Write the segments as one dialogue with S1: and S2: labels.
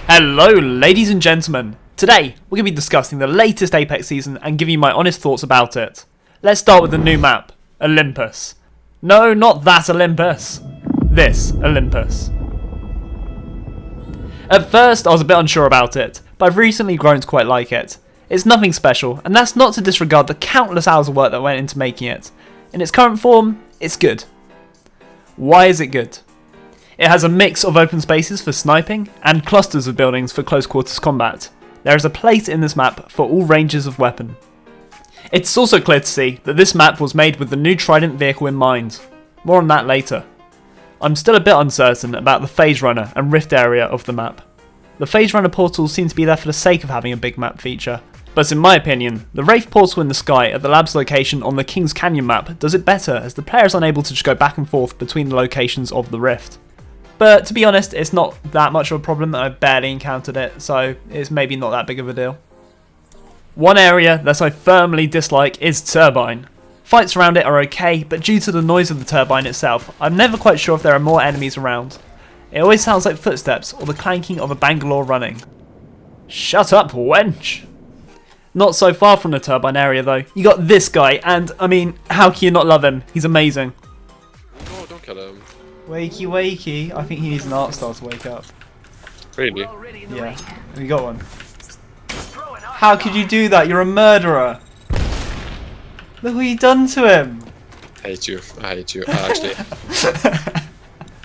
S1: Hello ladies and gentlemen, today we're going to be discussing the latest Apex season and giving you my honest thoughts about it. Let's start with the new map, Olympus. No, not that Olympus, this Olympus. At first I was a bit unsure about it, but I've recently grown to quite like it. It's nothing special, and that's not to disregard the countless hours of work that went into making it. In its current form, it's good. Why is it good? It has a mix of open spaces for sniping and clusters of buildings for close quarters combat. There is a place in this map for all ranges of weapon. It's also clear to see that this map was made with the new Trident vehicle in mind. More on that later. I'm still a bit uncertain about the phase runner and rift area of the map. The phase runner portals seem to be there for the sake of having a big map feature, but in my opinion, the Wraith portal in the sky at the lab's location on the Kings Canyon map does it better, as the player is unable to just go back and forth between the locations of the rift. But to be honest, it's not that much of a problem, and I've barely encountered it, so it's maybe not that big of a deal. One area that I firmly dislike is Turbine. Fights around it are okay, but due to the noise of the turbine itself, I'm never quite sure if there are more enemies around. It always sounds like footsteps or the clanking of a Bangalore running. Shut up, wench! Not so far from the turbine area though. You got this guy, and I mean, how can you not love him? He's amazing.
S2: Oh, don't kill him.
S1: Wakey wakey, I think he needs an art star to wake up.
S2: Really?
S1: Yeah, have you got one? How could you do that? You're a murderer! Look what you've done to him!
S2: I hate you, actually.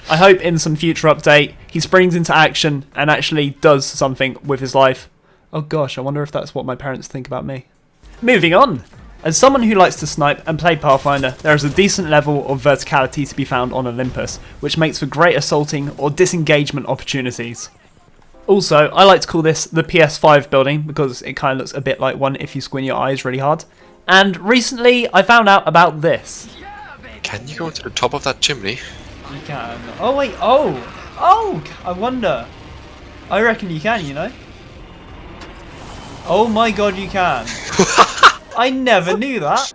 S1: I hope in some future update he springs into action and actually does something with his life. Oh gosh, I wonder if that's what my parents think about me. Moving on! As someone who likes to snipe and play Pathfinder, there is a decent level of verticality to be found on Olympus, which makes for great assaulting or disengagement opportunities. Also, I like to call this the PS5 building because it kind of looks a bit like one if you squint your eyes really hard. And recently I found out about this.
S2: Can you go to the top of that chimney?
S1: You can. Oh wait, oh, I wonder. I reckon you can, you know. Oh my god, you can. I never knew that.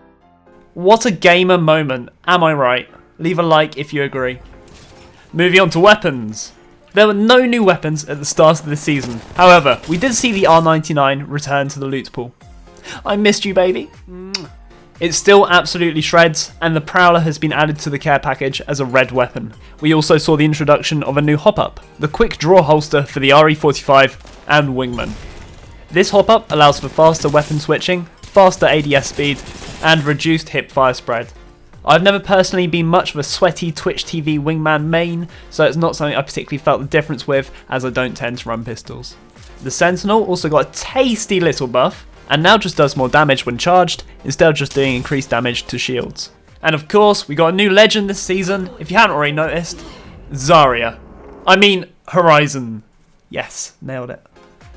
S1: What a gamer moment, am I right? Leave a like if you agree. Moving on to weapons. There were no new weapons at the start of this season. However, we did see the R99 return to the loot pool. I missed you, baby. It still absolutely shreds, and the Prowler has been added to the care package as a red weapon. We also saw the introduction of a new hop-up, the quick draw holster for the RE45 and Wingman. This hop-up allows for faster weapon switching, faster ADS speed, and reduced hip fire spread. I've never personally been much of a sweaty Twitch TV Wingman main, so it's not something I particularly felt the difference with, as I don't tend to run pistols. The Sentinel also got a tasty little buff, and now just does more damage when charged, instead of just doing increased damage to shields. And of course, we got a new legend this season, if you hadn't already noticed, Zarya. I mean, Horizon. Yes, nailed it.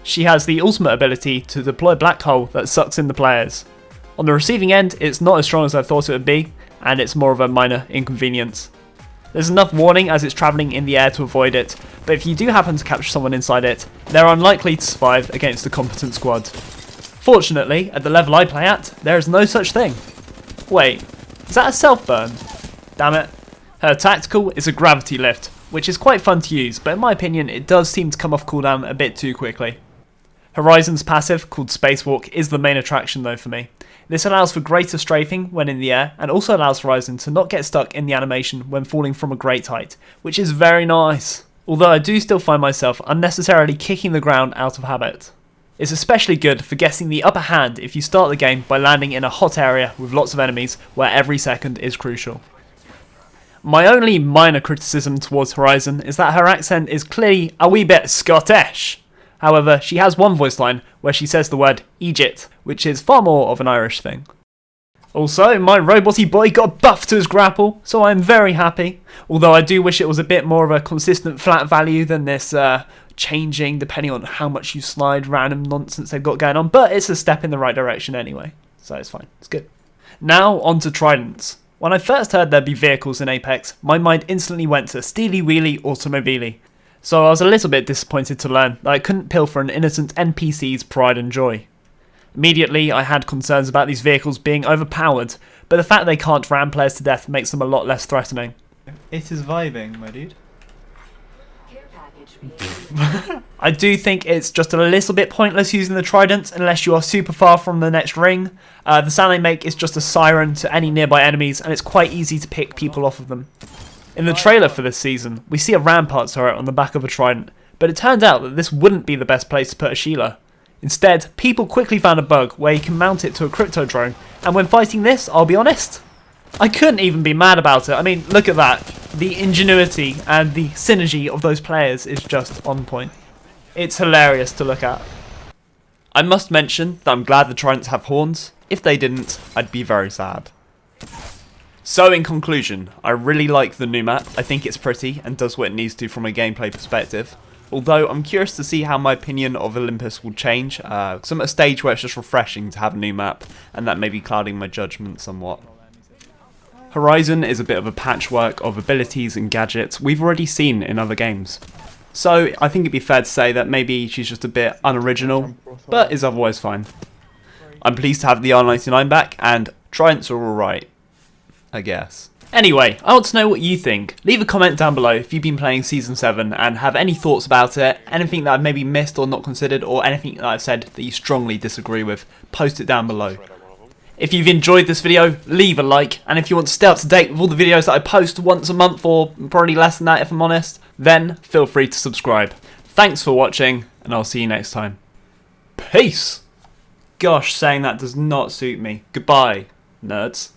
S1: She has the ultimate ability to deploy a black hole that sucks in the players. On the receiving end, it's not as strong as I thought it would be, and it's more of a minor inconvenience. There's enough warning as it's travelling in the air to avoid it, but if you do happen to capture someone inside it, they're unlikely to survive against a competent squad. Fortunately, at the level I play at, there is no such thing. Wait, is that a self-burn? Damn it. Her tactical is a gravity lift, which is quite fun to use, but in my opinion it does seem to come off cooldown a bit too quickly. Horizon's passive, called Spacewalk, is the main attraction though for me. This allows for greater strafing when in the air, and also allows Horizon to not get stuck in the animation when falling from a great height, which is very nice. Although I do still find myself unnecessarily kicking the ground out of habit. It's especially good for getting the upper hand if you start the game by landing in a hot area with lots of enemies where every second is crucial. My only minor criticism towards Horizon is that her accent is clearly a wee bit Scottish. However, she has one voice line where she says the word Egypt, which is far more of an Irish thing. Also, my roboty boy got buffed to his grapple, so I'm very happy. Although I do wish it was a bit more of a consistent flat value than this changing depending on how much you slide random nonsense they've got going on, but it's a step in the right direction anyway, so it's fine, it's good. Now on to Tridents. When I first heard there'd be vehicles in Apex, my mind instantly went to Steely Wheelie Automobili. So I was a little bit disappointed to learn that I couldn't pilfer an innocent NPC's pride and joy. Immediately I had concerns about these vehicles being overpowered, but the fact they can't ram players to death makes them a lot less threatening. It is vibing, my dude. I do think it's just a little bit pointless using the trident unless you are super far from the next ring. The sound they make is just a siren to any nearby enemies, and it's quite easy to pick people off of them. In the trailer for this season, we see a rampart turret on the back of a trident, but it turned out that this wouldn't be the best place to put a Sheila. Instead, people quickly found a bug where you can mount it to a crypto drone, and when fighting this, I'll be honest, I couldn't even be mad about it. I mean, look at that. The ingenuity and the synergy of those players is just on point. It's hilarious to look at. I must mention that I'm glad the Tridents have horns. If they didn't, I'd be very sad. So in conclusion, I really like the new map. I think it's pretty and does what it needs to from a gameplay perspective. Although I'm curious to see how my opinion of Olympus will change. Because I'm at a stage where it's just refreshing to have a new map, and that may be clouding my judgment somewhat. Horizon is a bit of a patchwork of abilities and gadgets we've already seen in other games. So I think it'd be fair to say that maybe she's just a bit unoriginal, but is otherwise fine. I'm pleased to have the R99 back, and Tridents are alright, I guess. Anyway, I want to know what you think. Leave a comment down below if you've been playing Season 7 and have any thoughts about it, anything that I've maybe missed or not considered, or anything that I've said that you strongly disagree with. Post it down below. If you've enjoyed this video, leave a like, and if you want to stay up to date with all the videos that I post once a month, or probably less than that if I'm honest, then feel free to subscribe. Thanks for watching, and I'll see you next time. Peace! Gosh, saying that does not suit me. Goodbye, nerds.